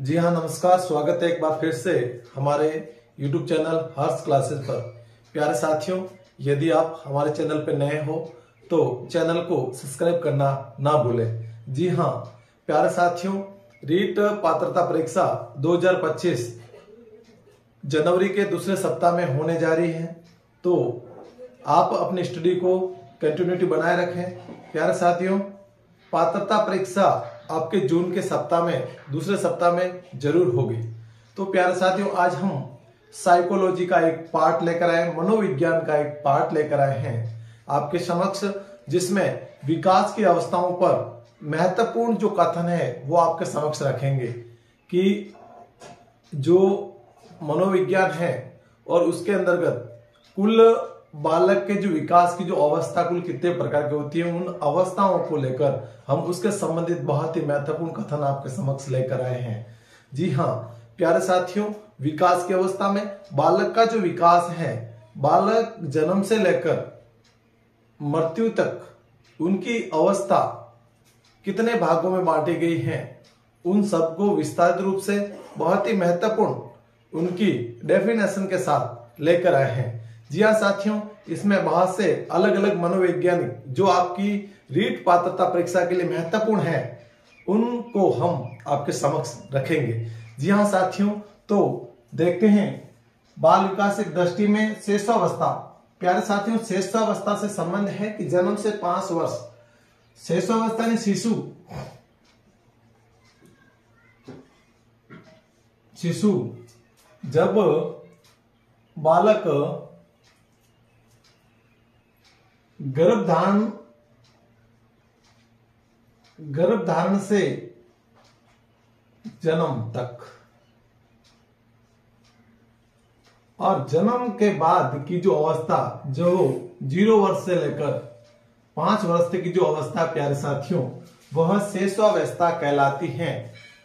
जी हाँ, नमस्कार। स्वागत है एक बार फिर से हमारे YouTube चैनल हर्ष क्लासेस पर। प्यारे साथियों, यदि आप हमारे चैनल पर नए हो तो चैनल को सब्सक्राइब करना ना भूलें। जी हाँ प्यारे साथियों, रीट पात्रता परीक्षा 2025 जनवरी के दूसरे सप्ताह में होने जा रही है, तो आप अपनी स्टडी को कंटिन्यूटी बनाए रखें। प्यारे साथियों, पात्रता परीक्षा आपके जून के सप्ताह में दूसरे सप्ताह में जरूर होगी। तो प्यारे साथियों, आज हम साइकोलॉजी का एक पार्ट लेकर आए, मनोविज्ञान का एक पार्ट लेकर आए हैं आपके समक्ष, जिसमें विकास की अवस्थाओं पर महत्वपूर्ण जो कथन है वो आपके समक्ष रखेंगे कि जो मनोविज्ञान है और उसके अंतर्गत कुल बालक के जो विकास की जो अवस्था कुल कितने प्रकार की होती है, उन अवस्थाओं को लेकर हम उसके संबंधित बहुत ही महत्वपूर्ण कथन आपके समक्ष लेकर आए हैं। जी हाँ प्यारे साथियों, विकास की अवस्था में बालक का जो विकास है, बालक जन्म से लेकर मृत्यु तक उनकी अवस्था कितने भागों में बांटी गई है, उन सबको विस्तारित रूप से बहुत ही महत्वपूर्ण उनकी डेफिनेशन के साथ लेकर आए हैं। जी हाँ साथियों, इसमें बहुत से अलग अलग मनोवैज्ञानिक जो आपकी रीट पात्रता परीक्षा के लिए महत्वपूर्ण है, उनको हम आपके समक्ष रखेंगे। जी हाँ साथियों, तो देखते हैं बाल विकासिक दृष्टि में शिशुअवस्था। प्यारे साथियों, शिशुअवस्था से संबंध है कि जन्म से 5 वर्ष, शिशुअवस्था ने शिशु जब बालक गर्भधारण से जन्म तक और जन्म के बाद की जो अवस्था, जो 0 वर्ष से लेकर 5 वर्ष तक की जो अवस्था प्यारे साथियों, वह शिशुअवस्था कहलाती है।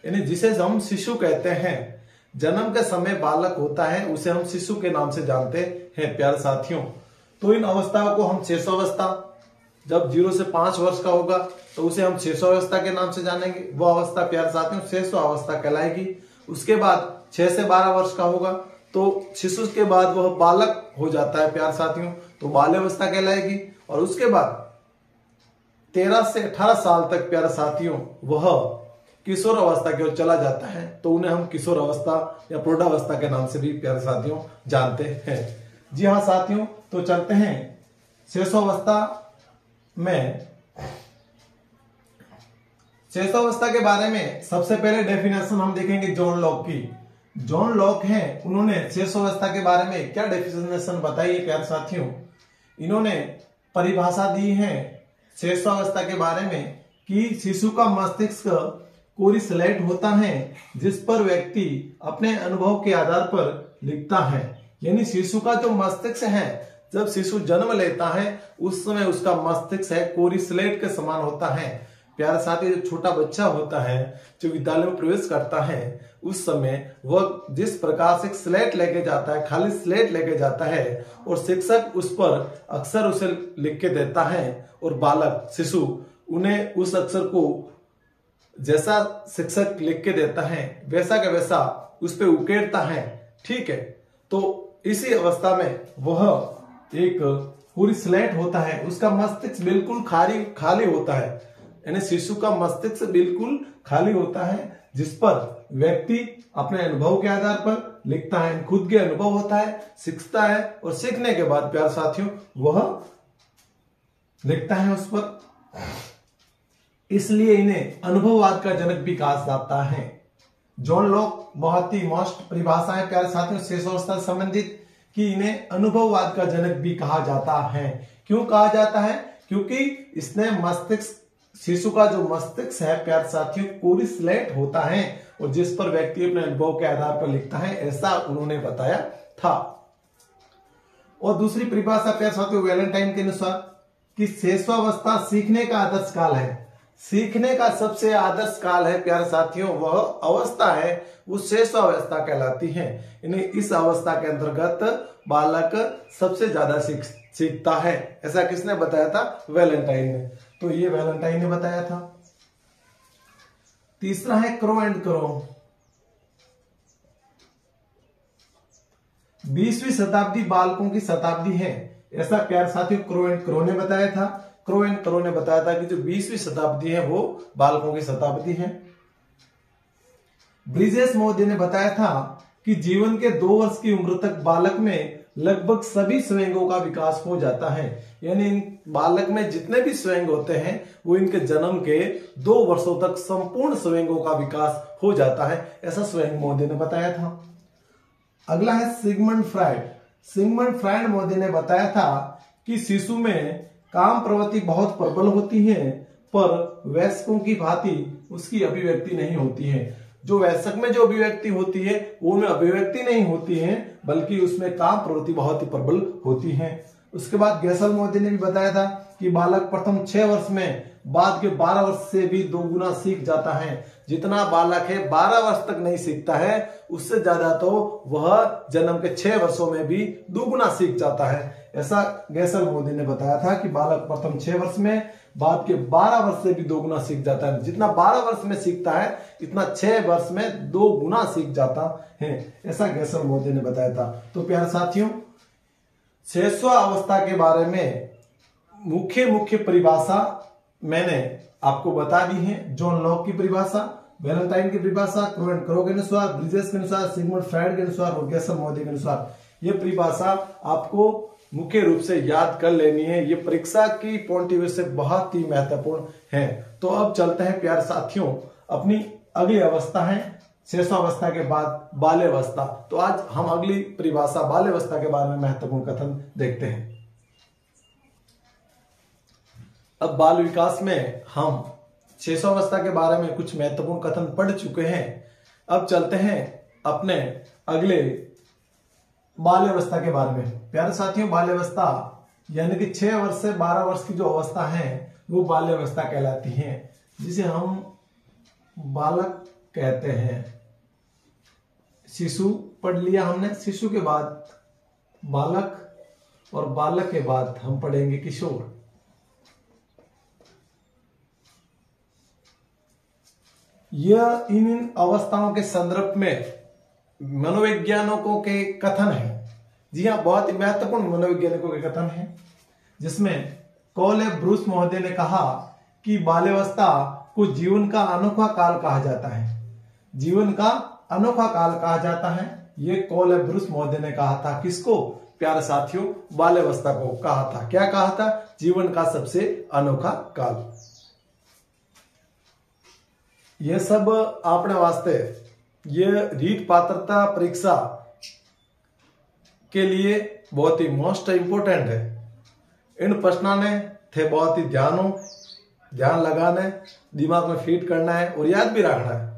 यानी जिसे हम शिशु कहते हैं, जन्म के समय बालक होता है उसे हम शिशु के नाम से जानते हैं प्यारे साथियों। तो इन अवस्थाओं को हम शिशुअवस्था, जब 0 से 5 वर्ष का होगा तो उसे हम शिशुअवस्था के नाम से जानेंगे। वो अवस्था प्यारे साथियों शिशुअवस्था कहलाएगी। उसके बाद 6 से 12 वर्ष का होगा तो शिशु के बाद वह बालक हो जाता है प्यारे साथियों, तो बाल्यावस्था कहलाएगी। और उसके बाद 13 से 18 साल तक प्यारे साथियों वह किशोर अवस्था की ओर चला जाता है, तो उन्हें हम किशोर अवस्था या प्रौढ़ावस्था के नाम से भी प्यारे साथियों जानते हैं। जी हाँ साथियों, तो चलते हैं शिशुअवस्था में। शिशुअवस्था के बारे में सबसे पहले डेफिनेशन हम देखेंगे जॉन लॉक की। जॉन लॉक हैं, उन्होंने शिशुअवस्था के बारे में क्या डेफिनेशन बताई है प्यारे साथियों। इन्होंने परिभाषा दी है शिशुअवस्था के बारे में कि शिशु का मस्तिष्क कोरिस्लेट होता है, जिस पर व्यक्ति अपने अनुभव के आधार पर लिखता है। यानी शिशु का जो मस्तिष्क है, जब शिशु जन्म लेता है उस समय उसका मस्तिष्क है कोरिस्लेट के समान होता है। प्यारे साथी, जो छोटा बच्चा होता है जो विद्यालय में प्रवेश करता है, उस समय वह जिस प्रकार से स्लेट लेके जाता है, खाली स्लेट लेके जाता है और शिक्षक उस पर अक्षर उसे लिख के देता है और बालक शिशु उन्हें उस अक्षर को जैसा शिक्षक लिख के देता है वैसा का वैसा उस पर उकेरता है। ठीक है, तो इसी अवस्था में वह एक पूरी स्लेट होता है, उसका मस्तिष्क बिल्कुल खाली होता है। यानी शिशु का मस्तिष्क बिल्कुल खाली होता है, जिस पर व्यक्ति अपने अनुभव के आधार पर लिखता है, खुद के अनुभव होता है, सीखता है और सीखने के बाद प्यारे साथियों वह लिखता है उस पर। इसलिए इन्हें अनुभववाद का जनक भी कहा जाता है। जॉन लॉक बहुत ही मस्त परिभाषा है प्यारे साथियों शिशुअवस्था से संबंधित, कि इन्हें अनुभववाद का जनक भी कहा जाता है। क्यों कहा जाता है? क्योंकि इसने मस्तिष्क, शिशु का जो मस्तिष्क है प्यारे साथियों कोरिस्लेट होता है और जिस पर व्यक्ति अपने अनुभव के आधार पर लिखता है, ऐसा उन्होंने बताया था। और दूसरी परिभाषा प्यारे साथियों वैलेंटाइन के अनुसार कि शिशुअवस्था सीखने का आदर्श काल है। सीखने का सबसे आदर्श काल है प्यारे साथियों, वह अवस्था है वो शिशुअवस्था कहलाती है। यानी इस अवस्था के अंतर्गत बालक सबसे ज्यादा सीखता है। ऐसा किसने बताया था? वैलेंटाइन ने। तो ये वैलेंटाइन ने बताया था। तीसरा है क्रो एंड क्रो। 20वीं शताब्दी बालकों की शताब्दी है, ऐसा प्यारे साथियों क्रो एंड क्रो ने बताया था। क्रो एंड क्रो ने बताया था कि जो 20वीं शताब्दी है वो बालकों की शताब्दी है। ब्रिजेश महोदय ने बताया था कि जीवन के 2 वर्ष की उम्र तक बालक में लगभग सभी स्वयंगों का विकास हो जाता है, यानी इन बालक में जितने भी स्वयं होते हैं वो इनके जन्म के 2 वर्षों तक संपूर्ण स्वयंगों का विकास हो जाता है, ऐसा स्वयं महोदय ने बताया था। अगला है सिगमंड फ्रायड। सिगमंड फ्रायड महोदय ने बताया था कि शिशु में काम प्रवृत्ति बहुत प्रबल होती है, पर वयस्कों की भांति उसकी अभिव्यक्ति नहीं होती है। जो वयस्क में जो अभिव्यक्ति होती है वो में अभिव्यक्ति नहीं होती है, बल्कि उसमें काम प्रवृत्ति बहुत ही प्रबल होती है। उसके बाद गैसल महोदय ने भी बताया था कि बालक प्रथम 6 वर्ष में बाद के 12 वर्ष से भी 2 गुना सीख जाता है। जितना बालक है 12 वर्ष तक नहीं सीखता है, उससे ज्यादा तो वह जन्म के 6 वर्षों में भी 2 गुना सीख जाता है, ऐसा गैसल महोदय ने बताया था कि बालक प्रथम 6 वर्ष में बाद के 12 वर्ष से भी 2 गुना सीख जाता है। जितना 12 वर्ष में सीखता है इतना 6 वर्ष में 2 गुना सीख जाता है, ऐसा गैसल महोदय ने बताया था। तो प्यारे साथियों, 6वां अवस्था के बारे में मुख्य परिभाषा मैंने आपको बता दी है। जॉन लॉक की परिभाषा, वैलेंटाइन की परिभाषा, क्रो एंड क्रो के अनुसार, ब्रिजेश के अनुसार, सिगमंड फ्रायड के अनुसार और गैसल महोदय के अनुसार, ये परिभाषा आपको मुख्य रूप से याद कर लेनी है। ये परीक्षा की पॉइंट ऑफ व्यू से बहुत ही महत्वपूर्ण है। तो अब चलते हैं प्यारे साथियों, अपनी अगली अवस्था है 6वां अवस्था के बाद बाल्यावस्था। तो आज हम अगली परिभाषा बाल्यावस्था के बारे में महत्वपूर्ण कथन देखते हैं। अब बाल विकास में हम 6वां अवस्था के बारे में कुछ महत्वपूर्ण कथन पढ़ चुके हैं। अब चलते हैं अपने अगले बाल्यावस्था के बारे में। प्यारे साथियों, बाल्यावस्था यानी कि 6 वर्ष से 12 वर्ष की जो अवस्था है वो बाल्यावस्था कहलाती है, जिसे हम बालक कहते हैं। शिशु पढ़ लिया हमने, शिशु के बाद बालक और बालक के बाद हम पढ़ेंगे किशोर। यह इन अवस्थाओं के संदर्भ में मनोवैज्ञानिकों के कथन है। जी हाँ, बहुत ही महत्वपूर्ण मनोवैज्ञानिकों के कथन है, जिसमें कोले ब्रूस महोदय ने कहा कि बाल्यावस्था को जीवन का अनोखा काल कहा जाता है। जीवन का अनोखा काल कहा जाता है, ये कोले ब्रूस महोदय ने कहा था। किसको? प्यारे साथियों, बाल्यावस्था को कहा था। क्या कहा था? जीवन का सबसे अनोखा काल। यह सब अपने वास्ते ये रीट पात्रता परीक्षा के लिए बहुत ही मोस्ट इंपोर्टेंट है। इन प्रश्नों ने थे बहुत ही ध्यान लगाने, दिमाग में फीट करना है और याद भी रखना है।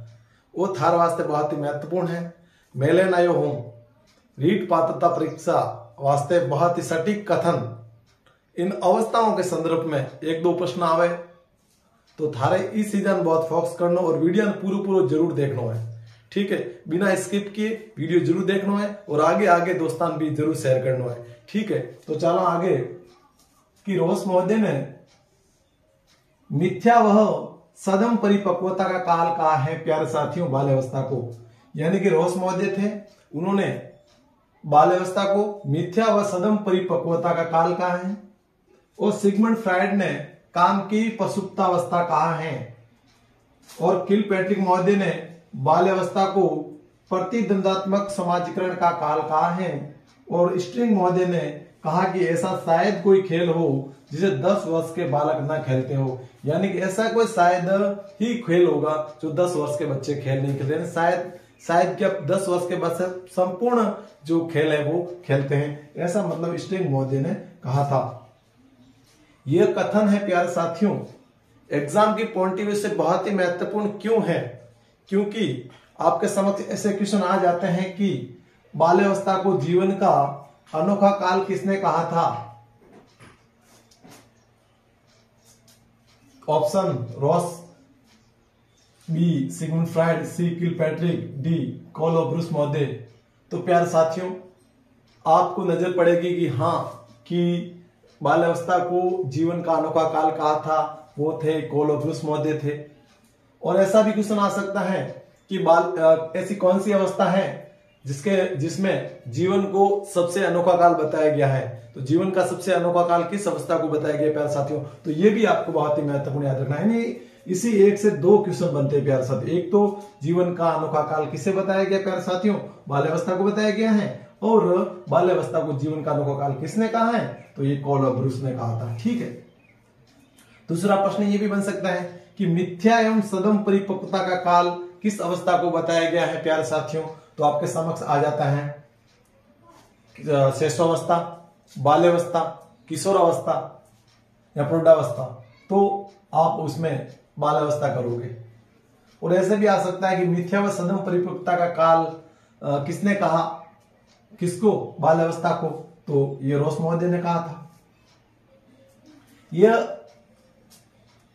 वो थार वास्ते बहुत ही महत्वपूर्ण है। मैं लेन आयो हूं रीट पात्रता परीक्षा वास्ते बहुत ही सटीक कथन इन अवस्थाओं के संदर्भ में 1-2 प्रश्न आवे तो थारे इस सीजन बहुत फोकस करना और वीडियो पूरा जरूर देखना है। ठीक है, बिना स्किप किए वीडियो जरूर देखना है और आगे दोस्तान भी जरूर शेयर करना है। ठीक है, तो चलो आगे कि रोस महोदय ने मिथ्या वह सदम परिपक्वता का काल कहा है। प्यारे साथियों, बाल्यावस्था को, यानी कि रोस महोदय थे, उन्होंने बाल्यावस्था को मिथ्या व सदम परिपक्वता का काल कहा है। और सिगमंड फ्रायड ने काम की प्रसुप्तावस्था कहा है। और किलपैट्रिक महोदय ने बाल्यावस्था को प्रतिद्वंदात्मक समाजीकरण का काल कहा है। और स्ट्रिंग महोदय ने कहा कि ऐसा शायद कोई खेल हो जिसे 10 वर्ष के बालक ना खेलते हो, यानी कि ऐसा कोई शायद ही खेल होगा जो 10 वर्ष के बच्चे खेल नहीं खेलते। शायद क्या 10 वर्ष के बच्चे संपूर्ण जो खेल है वो खेलते हैं, ऐसा मतलब स्ट्रिंग महोदय ने कहा था। यह कथन है प्यारे साथियों एग्जाम की पॉइंट ऑफ व्यू से बहुत ही महत्वपूर्ण क्यों है, क्योंकि आपके समक्ष ऐसे क्वेश्चन आ जाते हैं कि बाल्यावस्था को जीवन का अनोखा काल किसने कहा था। Option Ross, B Sigmund Freud, C Kilpatrick, D कोलो ब्रूस महोदय। तो प्यारे साथियों आपको नजर पड़ेगी कि हाँ कि बाल्यावस्था को जीवन का अनोखा काल कहा था, वो थे कोलो ब्रूस महोदय थे। और ऐसा भी क्वेश्चन आ सकता है कि ऐसी कौन सी अवस्था है जिसमें जीवन को सबसे अनोखा काल बताया गया है। तो जीवन का सबसे अनोखा काल किस अवस्था को बताया गया प्यारे साथियों? तो ये भी आपको बहुत ही महत्वपूर्ण याद रखना है। इसी एक से दो क्वेश्चन बनते हैं प्यारे साथियों। एक तो जीवन का अनोखा काल किसे बताया गया प्यारे साथियों? बाल्यावस्था को बताया गया है। और बाल्यावस्था को जीवन का अनोखा काल किसने कहा है? तो ये कोलोब्रुस ने कहा था। ठीक है। दूसरा प्रश्न ये भी बन सकता है कि मिथ्या एवं सदम परिपक्वता का काल किस अवस्था को बताया गया है प्यारे साथियों? तो आपके समक्ष आ जाता है शैशवावस्था, बाल्यावस्था, किशोरावस्था या प्रौढ़ावस्था। तो आप उसमें बाल्यावस्था करोगे। और ऐसे भी आ सकता है कि मिथ्या व सदम परिपक्वता का काल किसने कहा? किसको? बाल्यावस्था को। तो ये रोस महोदय ने कहा था। यह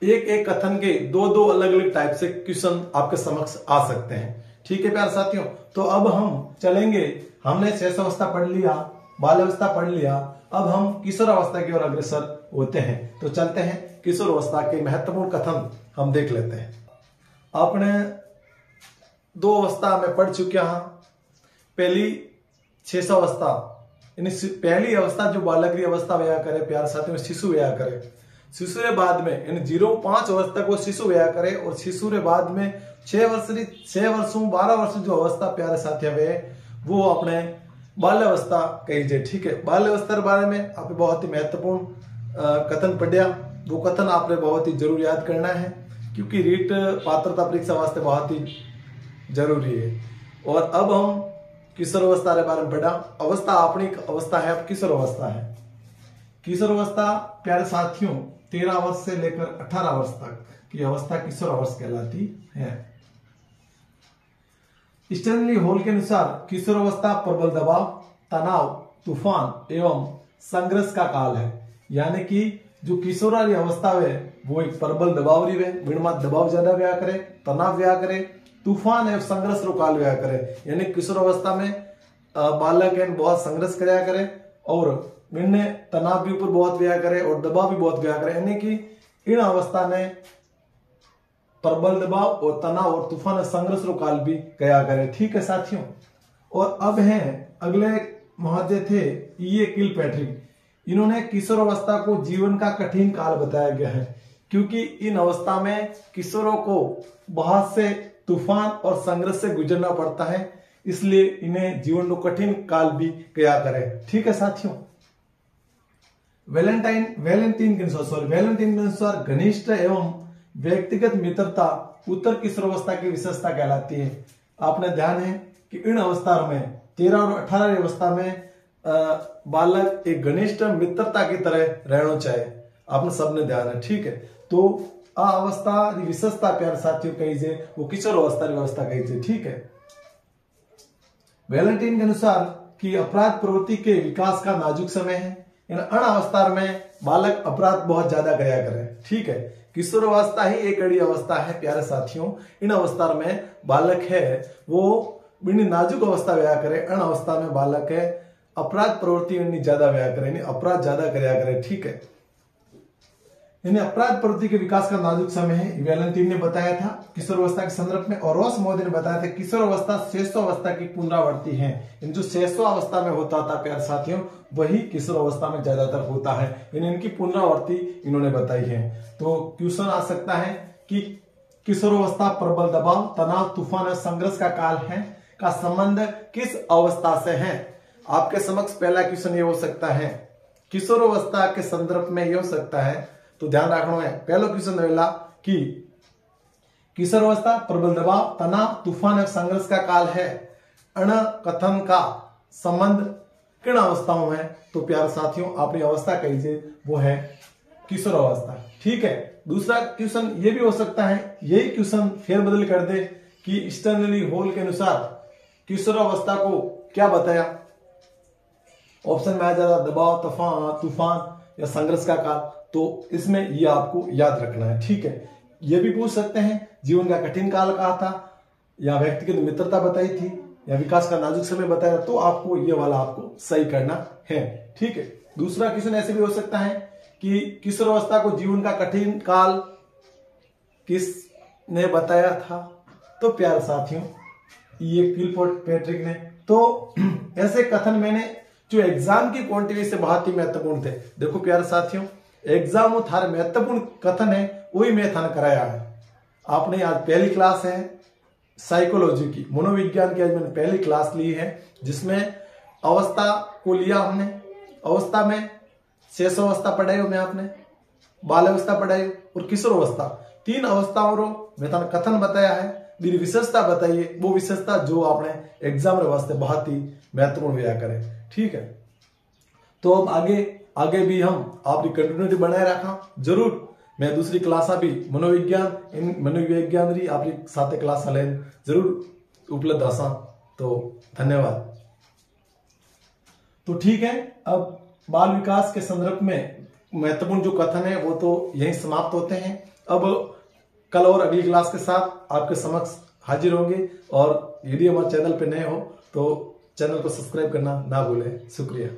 एक एक कथन के दो दो अलग अलग टाइप से क्वेश्चन आपके समक्ष आ सकते हैं। ठीक है प्यारे साथियों। तो अब हम चलेंगे, हमने शैशवावस्था पढ़ लिया, बाल्यावस्था पढ़ लिया, अब हम किशोरावस्था की ओर अग्रसर होते हैं। तो चलते हैं किशोरावस्था के महत्वपूर्ण कथन हम देख लेते हैं। आपने दो अवस्था में पढ़ चुके हैं। पहली शैशवावस्था, पहली अवस्था जो बालगृह अवस्था व्याया करे प्यारे साथियों, शिशु व्याया करे। शिशु के बाद में 0-5 वर्ष तक वो शिशु व्याया करे। और शिशु के बाद में 6 वर्षों 12 वर्ष जो अवस्था प्यारे साथियों वे वो अपने बाल्यावस्था कही। ठीक है। बाल्यावस्था के बारे में आपने बहुत ही महत्वपूर्ण कथन पढ़िया। वो कथन आपने बहुत ही जरूर याद करना है, क्योंकि रीट पात्रता परीक्षा वास्ते बहुत ही जरूरी है। और अब हम किशोरावस्था के बारे में पढ़ा। अवस्था अपनी अवस्था है, अब किशोरावस्था है। किशोरावस्था प्यारे साथियों 13 वर्ष से लेकर 18 वर्ष तक की अवस्था किशोरावस्था कहलाती है। स्टैनली हॉल के अनुसार किशोरावस्था प्रबल दबाव, तनाव, तूफान एवं संघर्ष का काल है। यानी कि जो किशोरारी अवस्था है वो एक प्रबल दबाव रही है, विणमा दबाव ज्यादा व्याया करे, तनाव व्याया करे, तूफान एवं संघर्ष रो काल व्याया करे। यानी किशोरावस्था में बालक बहुत संघर्ष कराया करे और इनने तनाव भी ऊपर बहुत व्याया करे और दबाव भी बहुत व्याया करे। यानी कि इन अवस्था ने प्रबल दबाव और तनाव और तूफान और संघर्ष रो काल भी कया करे। ठीक है साथियों। और अब हैं अगले महोदय थे E.A. किलपैट्रिक। इन्होंने किशोरावस्था को जीवन का कठिन काल बताया गया है, क्योंकि इन अवस्था में किशोरों को बहुत से तूफान और संघर्ष से गुजरना पड़ता है, इसलिए इन्हें जीवन को कठिन काल भी कया करे। ठीक है साथियों। वैलेंटाइन के अनुसार घनिष्ठ एवं व्यक्तिगत मित्रता उत्तर किशोरावस्था की विशेषता कहलाती है। आपने ध्यान है कि इन अवस्था में 13 और 18 अवस्था में बालक एक घनिष्ठ मित्रता की तरह रहना चाहिए। आपने सबने ध्यान है। ठीक है। तो आ अवस्था विशेषता प्यारे साथियों कही जे वो किशोरावस्था की अवस्था कही जे। ठीक है। वैलेंटाइन के अनुसार कि अपराध प्रवृत्ति के विकास का नाजुक समय है। इन अवस्था में बालक अपराध बहुत ज्यादा कराया करे। ठीक है। किशोरावस्था ही एक अड़ी अवस्था है प्यारे साथियों। इन अवस्था में बालक है वो बिनी नाजुक अवस्था व्याया करे। अण अवस्था में बालक है अपराध प्रवृत्ति ज्यादा व्याया करे, अपराध ज्यादा कराया करे। ठीक है। यानी अपराध प्रवृत्ति के विकास का नाजुक समय है, वैलेंटाइन ने बताया था किशोरावस्था के संदर्भ में। और रॉस महोदय ने बताया था किशोरावस्था शैशवावस्था की पुनरावृत्ति है। इन जो शैशवावस्था में होता था प्यारे साथियों वही किशोरावस्था में ज्यादातर होता है। इनकी पुनरावृत्ति इन्होंने बताई है। तो क्वेश्चन आ सकता है कि किशोरावस्था प्रबल दबाव, तनाव, तूफान और संघर्ष का काल है का संबंध किस अवस्था से है? आपके समक्ष पहला क्वेश्चन ये हो सकता है, किशोरावस्था के संदर्भ में ये हो सकता है। तो ध्यान रखना है पहला क्वेश्चन रहेगा कि किशोरावस्था प्रबल दबाव, तनाव, तूफान और संघर्ष का काल है। अण कथन का संबंध किन अवस्थाओं में? तो प्यारे साथियों अपनी अवस्था कहिए वो है किशोरावस्था। ठीक है। दूसरा क्वेश्चन ये भी हो सकता है, यही क्वेश्चन फेरबदल कर दे कि स्टैनली हॉल के अनुसार किशोरावस्था को क्या बताया? ऑप्शन में आ जाता दबाव, तूफान या संघर्ष का काल। तो इसमें ये आपको याद रखना है। ठीक है। ये भी पूछ सकते हैं जीवन का कठिन काल कहा था, या व्यक्तिगत मित्रता बताई थी, या विकास का नाजुक समय बताया। तो आपको ये वाला आपको सही करना है। ठीक है। दूसरा क्वेश्चन ऐसे भी हो सकता है कि किशोरावस्था को जीवन का कठिन काल किसने बताया था? तो प्यारे साथियों ये किल पैट्रिक ने। तो ऐसे कथन मैंने जो एग्जाम की क्वांटिटी से बहुत ही महत्वपूर्ण थे। देखो प्यारे साथियों, एग्जाम में थारे महत्वपूर्ण कथन है वही मैं थाने कराया है। आपने आज पहली क्लास है साइकोलॉजी की, मनोविज्ञान की आज मैंने पहली क्लास ली है, जिसमें अवस्था को लिया हमने। अवस्था में शेष अवस्था पढ़ाई हो, मैं आपने बाल अवस्था पढ़ाई और किशोर अवस्था, 3 अवस्थाओं रो मैं थाने कथन बताया है। मेरी विशेषता बताइए, वो विशेषता जो आपने एग्जाम रे वास्ते बहुत ही महत्वपूर्ण व्या करे। ठीक है, तो अब आगे भी हम आपकी कंटिन्यूटी बनाए रखा जरूर। मैं दूसरी क्लासा भी मनोविज्ञान री आपकी साथ क्लास ले जरूर उपलब्ध आसा। तो धन्यवाद। तो ठीक है, अब बाल विकास के संदर्भ में महत्वपूर्ण जो कथन है वो तो यहीं समाप्त होते हैं। अब कल और अगली क्लास के साथ आपके समक्ष हाजिर होंगे, और यदि हमारे चैनल पे नए हो तो चैनल को सब्सक्राइब करना ना भूलें। शुक्रिया।